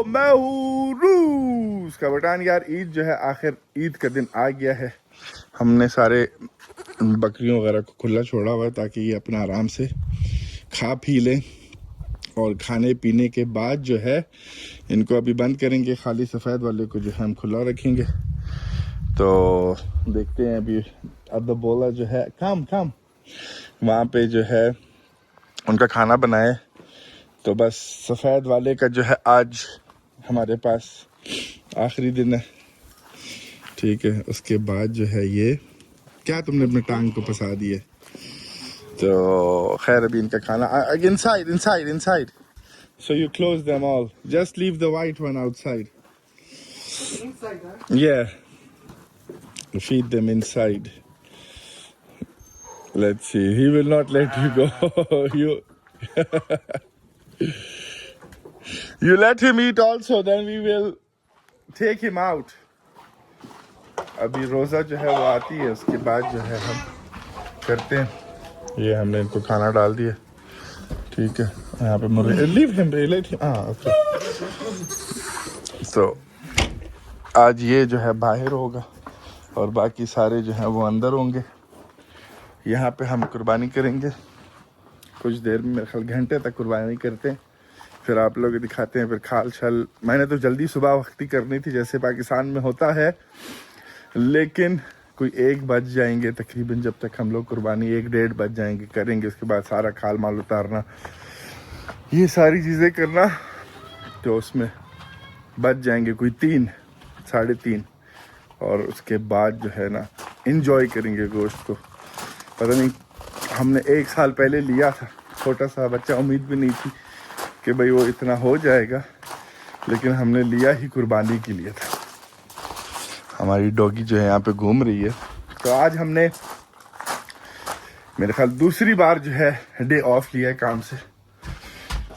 मैं हूँ रूस का बटान। यार ईद जो है, आखिर ईद का दिन आ गया है। हमने सारे बकरियों वगैरह को खुला छोड़ा हुआ है ताकि ये अपना आराम से खा पी लें, और खाने पीने के बाद जो है इनको अभी बंद करेंगे। खाली सफ़ेद वाले को जो है हम खुला रखेंगे। तो देखते हैं अभी। अब बोला जो है काम वहाँ पे जो है उनका खाना बनाए। तो बस सफ़ेद वाले का जो है आज हमारे पास आखिरी दिन है, ठीक है। उसके बाद जो है ये क्या तुमने अपने टांग को फंसा दिए। तो खैर अभी इनका खाना inside so you close them all, just leave the white one outside. Inside, huh? Yeah, feed them inside. Let's see, he will not let you go. You let him eat also, then we will take him out. अभी रोज़ा जो है वो आती है, उसके बाद जो है हम करते हैं। ये हमने इनको खाना डाल दिया, ठीक है। यहाँ पे मुर्गे leave him let him, okay. तो आज ये जो है बाहर होगा और बाकी सारे जो हैं वो अंदर होंगे। यहाँ पे हम कुर्बानी करेंगे कुछ देर में, मेरे ख्याल घंटे तक कुर्बानी करते हैं, फिर आप लोग दिखाते हैं। फिर खाल छल मैंने तो जल्दी सुबह वक्ती करनी थी जैसे पाकिस्तान में होता है, लेकिन कोई 1 बज जाएंगे तकरीबन। जब तक हम लोग कुर्बानी 1-1:30 बज जाएंगे करेंगे। उसके बाद सारा खाल माल उतारना, ये सारी चीज़ें करना, तो उसमें बच जाएंगे कोई 3-3:30। और उसके बाद जो है ना इंजॉय करेंगे गोश्त को। पता नहीं, हमने 1 साल पहले लिया था, छोटा सा बच्चा, उम्मीद भी नहीं थी कि भाई वो इतना हो जाएगा, लेकिन हमने लिया ही कुर्बानी के लिए था। हमारी डॉगी जो है यहाँ पे घूम रही है। तो आज हमने मेरे ख्याल दूसरी बार जो है डे ऑफ लिया है काम से,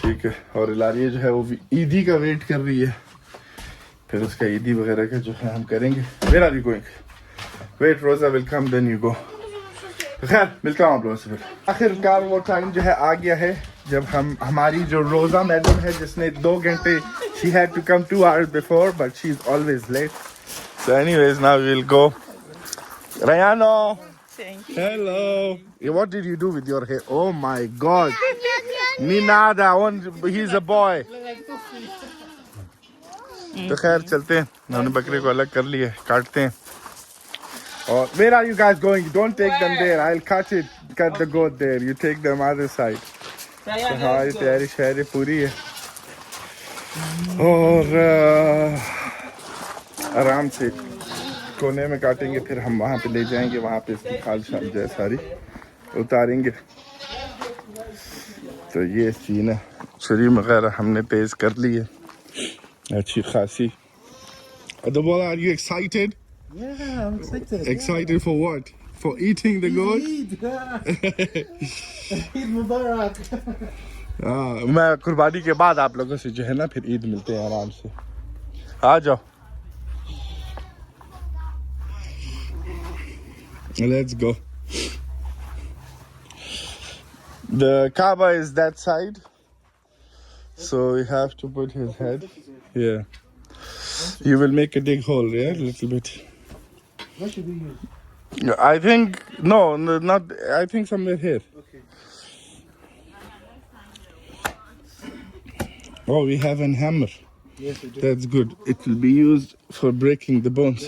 ठीक है। और इलारिया जो है वो ईदी का वेट कर रही है, फिर उसका ईदी वगैरह का जो है हम करेंगे। Where are you going? Wait, Roja will come then you go. खैर मिलता हूँ आप लोगों से फिर। आखिरकार वो टाइम जो है आ गया है जब हमारी जो रोजा मैडम है जिसने 2 घंटे, she had to come 2 hours before but she is always late. So anyways now we will go. Rayano, Thank you. hello. What did you do with your hair? Oh my God. Ninada, he's a boy. तो खैर चलते हैं, हमने बकरे को अलग कर लिया, काटते हैं। और where are you guys going? Don't take them there. I'll cut the goat there. You take them other side. तो हमारी तैयारी शहरी पूरी है और आराम से कोने में काटेंगे, फिर हम वहाँ पे ले जाएंगे, वहाँ पे इसकी खाल शाल जो है सारी उतारेंगे। तो ये सीन है। छुरी वगैरह हमने तेज़ कर ली है अच्छी खासी। Adobola, are you excited? Yeah, I'm excited. Excited for what? For eating the goat? Eid Mubarak. मैं कुर्बानी के बाद आप लोगों से जो है ना फिर ईद मिलते हैं आराम से। आ जाओ। Let's go. The Kaaba is that side, so we have to put his head. Yeah. You will make a dig hole, yeah, a little bit. What should we use? I think no, not. I think somewhere here. Okay. Oh, we have a hammer. Yes, we do. That's good. It will be used for breaking the bones.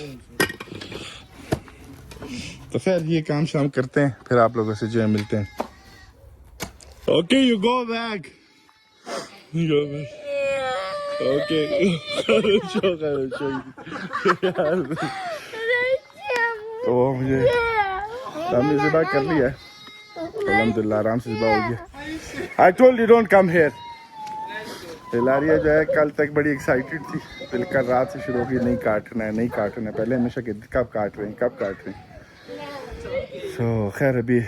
तो खैर ये काम शाम करते हैं, फिर आप लोगों से जो है मिलते हैं। Okay, you go back. You go back. Okay. ओ मुझे हमने ज़िबा कर लिया है, अल्हम्दुलिल्लाह आराम से ज़िबा हो गया। I told you don't come here. Ilaria जो है कल तक बड़ी एक्साइटेड थी, फिर कल रात से शुरू हो गई, नहीं काटना है पहले हमेशा कहती कब काट रहे हैं। तो खैर अभी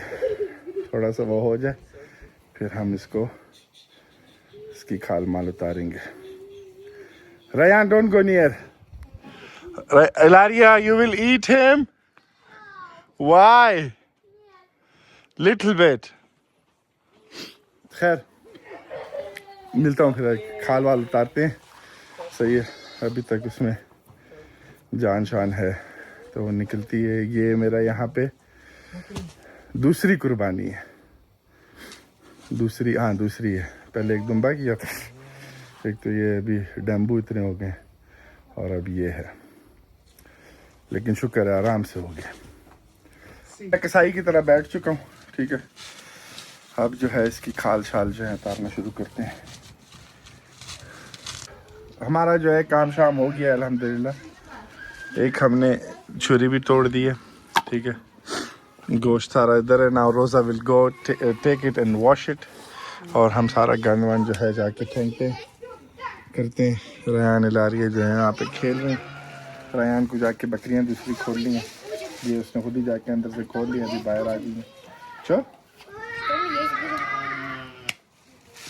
थोड़ा सा वो हो जाए, फिर हम इसकी खाल माल उतारेंगे। Ryan, don't go near. Ilaria, you will eat him? Why? Little bit. खैर मिलता हूँ, फिर खाल वाल उतारते हैं, सही है, अभी तक उसमें जान शान है तो वो निकलती है। ये मेरा यहाँ पे दूसरी कुर्बानी है, दूसरी, हाँ दूसरी है। पहले एक दुम्बा किया था, एक तो ये अभी डैम्बू इतने हो गए और अब ये है, लेकिन शुक्र है आराम से हो गया। मैं कसाई की तरह बैठ चुका हूँ, ठीक है। अब जो है इसकी खाल छाल जो है उतारना शुरू करते हैं। हमारा जो है काम शाम हो गया अल्हम्दुलिल्लाह। एक हमने छुरी भी तोड़ दी है, ठीक है। गोश्त सारा इधर है। Now Rosa will go take it and wash it, और हम सारा गन वन जो है जाके फेंकते करते हैं। रयान इलारिया जो है यहाँ पे खेल रहे हैं। रयान को जाके बकरियाँ दूसरी खोल ली हैं, ये उसने खुद ही जाके अंदर से खोल लिया, अभी बाहर आ गई है। चल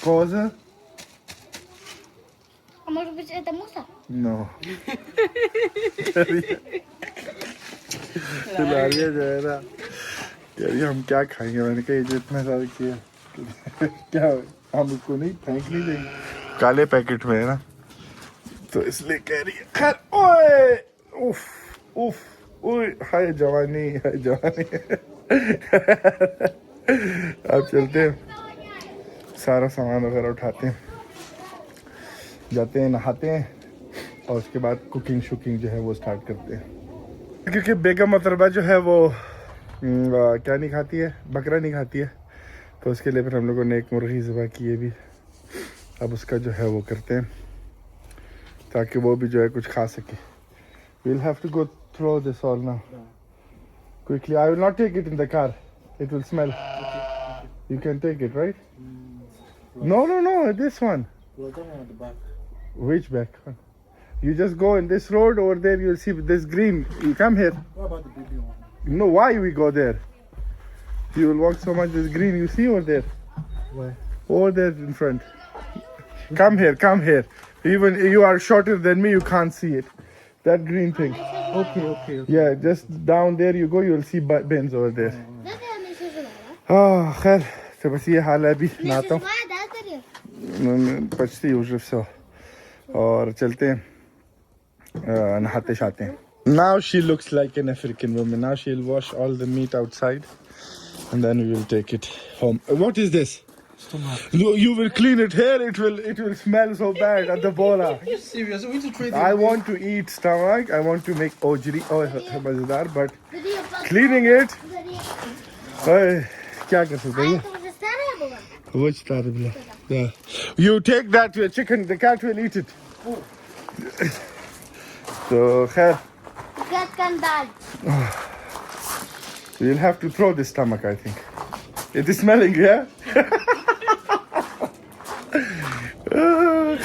cosa? Amor, você tá moça? No. Ilaria जो है ना, यार ये हम क्या खाएंगे। मैंने कहा ये जो इतना सारा किया क्या हम उसको नहीं फेंक नहीं देंगे, काले पैकेट में है ना, तो इसलिए कह रही है। खैर, ओए उफ उफ ओए, हाय जवानी, हाय जवानी। अब चलते हैं, सारा सामान वगैरह उठाते हैं, जाते हैं, नहाते हैं, और उसके बाद कुकिंग शुकिंग जो है वो स्टार्ट करते हैं। क्योंकि बेगम मोहतरमा जो है वो क्या नहीं खाती है, बकरा नहीं खाती है, तो उसके लिए फिर हम लोगों ने एक मुर्गी ज़िबा की है भी। अब उसका जो है वो करते हैं ताकि वो भी जो है कुछ खा सके। We'll have to go through this all now. Quickly. I will not take it in the car. It will smell. You can take it, right? No, no, no. This one. Well, don't want the back. Which back one? You just go in this road over there. You'll see this green. You come here. What about the baby one? No, why we go there? You will walk so much. This green. You see over there. Where? Over there in front. Come here. Come here. Even you are shorter than me. You can't see it. That green thing. Okay, okay, okay. Yeah, just down there you go. You'll see bins over there. खैर तो बस ये हाल है। अभी नहाता हूँ, पचती उसे все, और चलते हैं नहाते शाते हैं। Now she looks like an African woman. Now she'll wash all the meat outside and then we will take it home. What is this? Stomach. You will clean it here. It will smell so bad at the bola. Are you serious? We need to trade I want to eat stomach. I want to make ojri or mazedar, but cleaning it. क्या कर सकते हैं? Which terrible? Yeah. You take that to a chicken. The cat will eat it. So खैर, Cat can die. we'll have to throw this stomach. I think it is smelling. Yeah.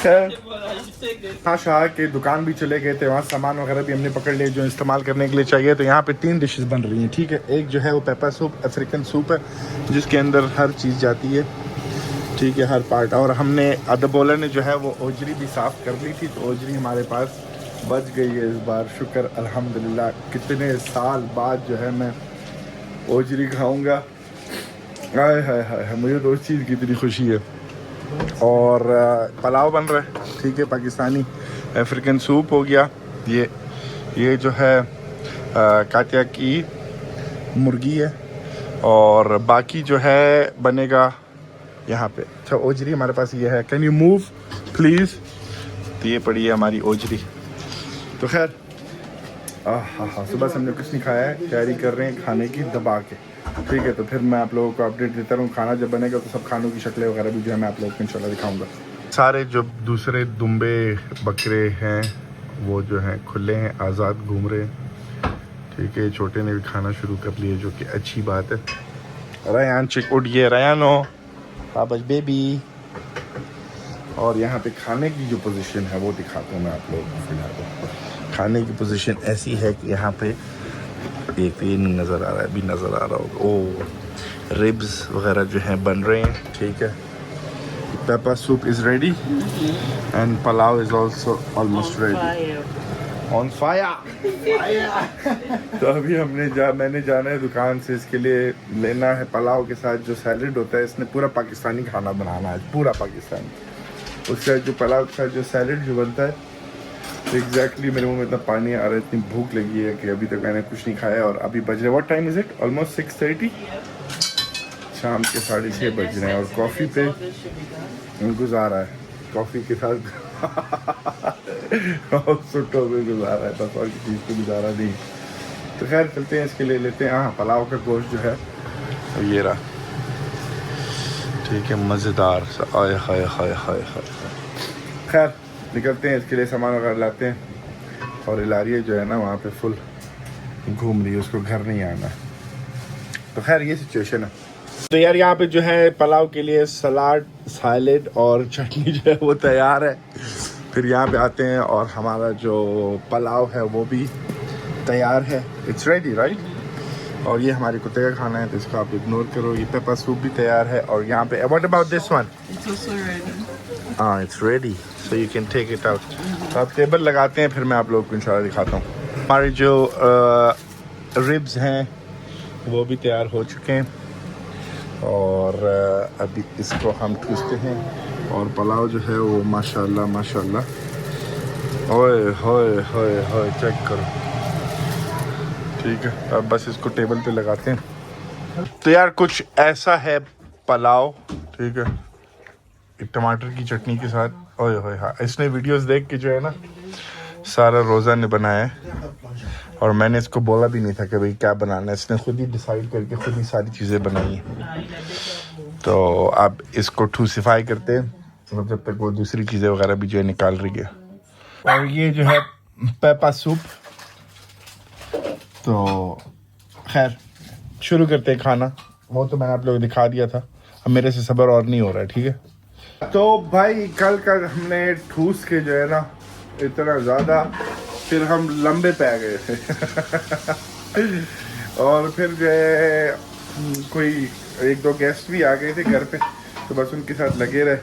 खैर, हाँ शाह के दुकान भी चले गए थे, वहाँ सामान वगैरह भी हमने पकड़ लिए जो इस्तेमाल करने के लिए चाहिए। तो यहाँ पे 3 डिशेस बन रही हैं, ठीक है। एक जो है वो पेपर सूप, अफ्रीकन सूप है, जिसके अंदर हर चीज़ जाती है, ठीक है, हर पार्ट। और हमने अदबोला ने जो है वो ओजरी भी साफ़ कर ली थी, तो ओजरी हमारे पास बच गई है इस बार, शुक्र अल्हम्दुलिल्लाह। कितने साल बाद जो है मैं ओजरी खाऊँगा, हाय हाय हाय, मुझे तो उस चीज़ की इतनी खुशी है। और पुलाव बन रहा है, ठीक है, पाकिस्तानी अफ्रीकन सूप हो गया। ये जो है कातिया की मुर्गी है, और बाकी जो है बनेगा यहाँ पे। अच्छा, ओजरी हमारे पास ये है, कैन यू मूव प्लीज़। तो ये पड़ी है हमारी ओजरी। तो खैर हाँ, सुबह से हमने कुछ नहीं खाया है, तैयारी कर रहे हैं खाने की दबा के, ठीक है। तो फिर मैं आप लोगों को अपडेट देता रहूँ। खाना जब बनेगा तो सब खानों की शक्लें वगैरह भी जो है मैं आप लोगों को इंशाल्लाह दिखाऊंगा। सारे जो दूसरे दुम्बे बकरे हैं वो जो हैं खुले हैं, आज़ाद घूम रहे हैं, ठीक है। छोटे ने भी खाना शुरू कर लिया, जो कि अच्छी बात है। रयान चिक उड़िए, रयानो पापा बेबी। और यहाँ पे खाने की जो पोजीशन है वो दिखाता हूँ मैं आप लोगों को। फिलहाल खाने की पोजीशन ऐसी है कि यहाँ पे एक ये नहीं नज़र आ रहा है, अभी नज़र आ रहा होगा। ओ रिब्स वगैरह जो हैं बन रहे हैं, ठीक है। Paper soup is ready and pulao is also almost ready. On fire. तो अभी मैंने जाना है दुकान से, इसके लिए लेना है पुलाव के साथ जो सैलड होता है। इसने पूरा पाकिस्तानी खाना बनाना है, पूरा पाकिस्तानी। उसके जो पुलाव के साथ जो सैलड जो बनता है एग्जैक्टली मेरे मुंह में इतना पानी आ रहा है, इतनी भूख लगी है कि अभी तक मैंने कुछ नहीं खाया। और अभी बज रहे, what time is it, almost 6:30, शाम के 6:30 बज रहे हैं। और कॉफ़ी पे गुजारा है, कॉफ़ी के साथ और सुट्टों में गुजारा है, बस और किसी चीज़ को गुजारा नहीं। तो खैर चलते हैं, इसके लिए लेते हैं। हाँ, पुलाव का गोश्त जो है ये रहा, ठीक है, मज़ेदार सा, आय हाय हाय हाय हाय। खैर निकलते हैं, इसके लिए सामान वगैरह लाते हैं। और इलारिया जो है ना वहाँ पे फुल घूम रही है, उसको घर नहीं आना। तो खैर ये सिचुएशन है। तो यार यहाँ पे जो है पुलाव के लिए सलाद, सैलेड और चटनी जो है वो तैयार है। फिर यहाँ पे आते हैं और हमारा जो पुलाव है वो भी तैयार है, इट्स रेडी राइट। और ये हमारे कुत्ते का खाना है तो इसको आप इग्नोर करो। ये पेपर सूप भी तैयार है। और यहाँ पे what about this one, It's also ready. हाँ it's ready, so you can take it out. तो आप टेबल लगाते हैं, फिर मैं आप लोगों को इंशाल्लाह दिखाता हूँ। हमारे जो रिब्स हैं वो भी तैयार हो चुके हैं और अभी इसको हम ठूसते हैं। और पुलाव जो है वो माशाल्लाह माशाल्लाह, ओए होए होए होए, चेक करो, ठीक है। अब बस इसको टेबल पे लगाते हैं। तो यार कुछ ऐसा है पुलाव, ठीक है, एक टमाटर की चटनी के साथ। ओए होए, हाँ, इसने वीडियोस देख के जो है ना सारा रोज़ा ने बनाया है और मैंने इसको बोला भी नहीं था कि भाई क्या बनाना है, इसने खुद ही डिसाइड करके खुद ही सारी चीज़ें बनाई हैं। तो अब इसको ठूसिफाई करते हैं और जब तक वो दूसरी चीज़ें वगैरह भी जो है निकाल रही है। और ये जो है पेपर सूप। तो खैर शुरू करते हैं खाना। वो तो मैंने आप लोगों को दिखा दिया था, अब मेरे से सब्र और नहीं हो रहा है, ठीक है। तो भाई कल का हमने ठूस के जो है ना इतना ज़्यादा, फिर हम लंबे पै गए थे और फिर जो है कोई 1-2 गेस्ट भी आ गए थे घर पे, तो बस उनके साथ लगे रहे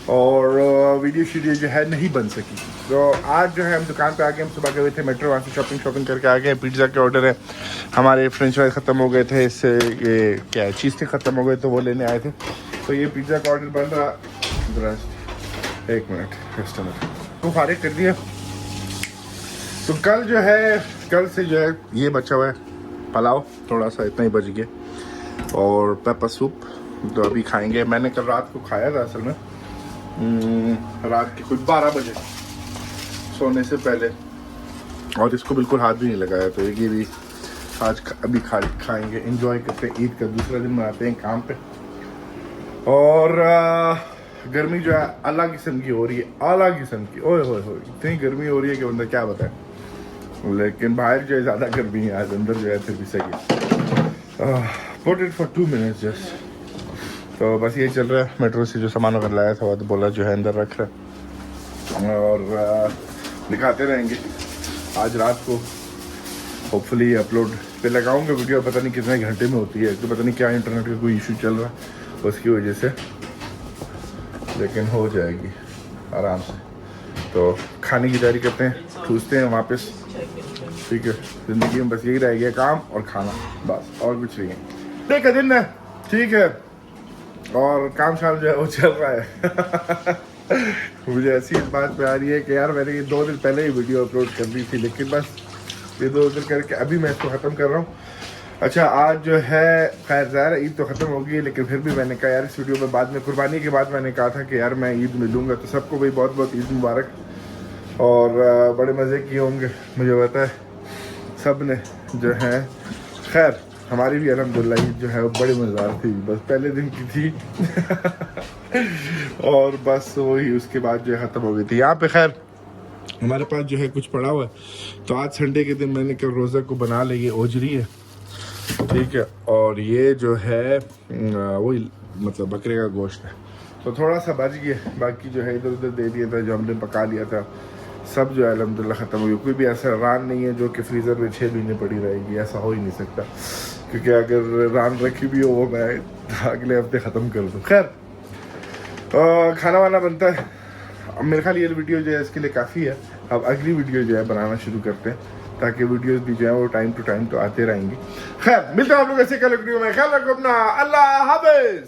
और वीडियो जो है नहीं बन सकी। तो आज जो है हम दुकान पे आ गए, हम सुबह गए हुए थे मेट्रो, वहाँ से शॉपिंग करके आ गए। पिज़्ज़ा के ऑर्डर है, हमारे फ्रेंच फ्राइज ख़त्म हो गए थे, इससे ये क्या है चीज़ के ख़त्म हो गए तो वो लेने आए थे। तो ये पिज़्ज़ा का ऑर्डर बन रहा, एक मिनट कस्टमर को फारिग कर दिया। तो कल जो है, कल से जो है ये बचा हुआ है पुलाव, थोड़ा सा इतना ही बच गया, और पेपर सूप तो अभी खाएंगे। मैंने कल रात को खाया था असल में, रात के कुछ 12 बजे सोने से पहले, और इसको बिल्कुल हाथ भी नहीं लगाया। तो ये भी आज अभी खाएंगे, एंजॉय करते हैं। ईद का दूसरा दिन मनाते हैं काम पे। और गर्मी जो है अलग किस्म की हो रही है, अलग किस्म की, ओए होए होए, इतनी गर्मी हो रही है कि बंदा क्या बताए। लेकिन बाहर जो है ज़्यादा गर्मी है, आज अंदर जो है फिर भी सही। Put it for 2 minutes just. तो बस ये चल रहा है। मेट्रो से जो सामान वगैरह लाया था वो तो बोला जो है अंदर रख रहा है और दिखाते रहेंगे। आज रात को होपफुली अपलोड पे लगाऊंगा वीडियो, पता नहीं कितने घंटे में होती है, तो पता नहीं क्या इंटरनेट का कोई इशू चल रहा है उसकी वजह से, लेकिन हो जाएगी आराम से। तो खाने की तैयारी करते हैं, ठूसते हैं वापस, ठीक है। ज़िंदगी में बस यही रह गया, काम और खाना, बस और कुछ नहीं है। देखा दिन है, ठीक है, और काम शाम जो है वो चल रहा है मुझे ऐसी इस बात पे आ रही है कि यार मैंने ये 2 दिन पहले ही वीडियो अपलोड कर दी थी, लेकिन बस ये 2 दिन करके अभी मैं इसको ख़त्म कर रहा हूँ। अच्छा आज जो है खैर ज़ाहिर ईद तो ख़त्म हो गई है, लेकिन फिर भी मैंने कहा यार इस वीडियो में बाद में, कुर्बानी के बाद मैंने कहा था कि यार मैं ईद मिलूँगा। तो सबको भाई बहुत बहुत ईद मुबारक, और बड़े मज़े किए होंगे मुझे पता है सब ने जो है। खैर हमारी भी अल्हम्दुलिल्लाह ईद जो है वो बड़ी मज़ेदार थी, बस पहले दिन की थी और बस वही उसके बाद जो है ख़त्म हो गई थी। यहाँ पे खैर हमारे पास जो है कुछ पड़ा हुआ है, तो आज संडे के दिन मैंने कल रोज़ा को बना ली, ये ओजरी है, ठीक है, और ये जो है वही मतलब बकरे का गोश्त है। तो थोड़ा सा बच गया, बाकी जो है इधर उधर दे दिया था, जो हमने पका लिया था सब जो है अल्हम्दुलिल्लाह ख़त्म हो गया। कोई भी ऐसा रान नहीं है जो कि फ्रीज़र में 6 महीने पड़ी रहेगी, ऐसा हो ही नहीं सकता, क्योंकि अगर रान रखी भी हो वो मैं अगले हफ्ते ख़त्म कर दूँ। खैर खाना वाना बनता है। अब मेरे ख्याल ये वीडियो जो है इसके लिए काफ़ी है। अब अगली वीडियो जो है बनाना शुरू करते हैं, ताकि वीडियोस भी जो है वो टाइम टू टाइम तो आते रहेंगे। खैर मिलते हैं आप लोग ऐसे कल वीडियो में, ख्याल रखो अपना, अल्लाह हाफ़िज़।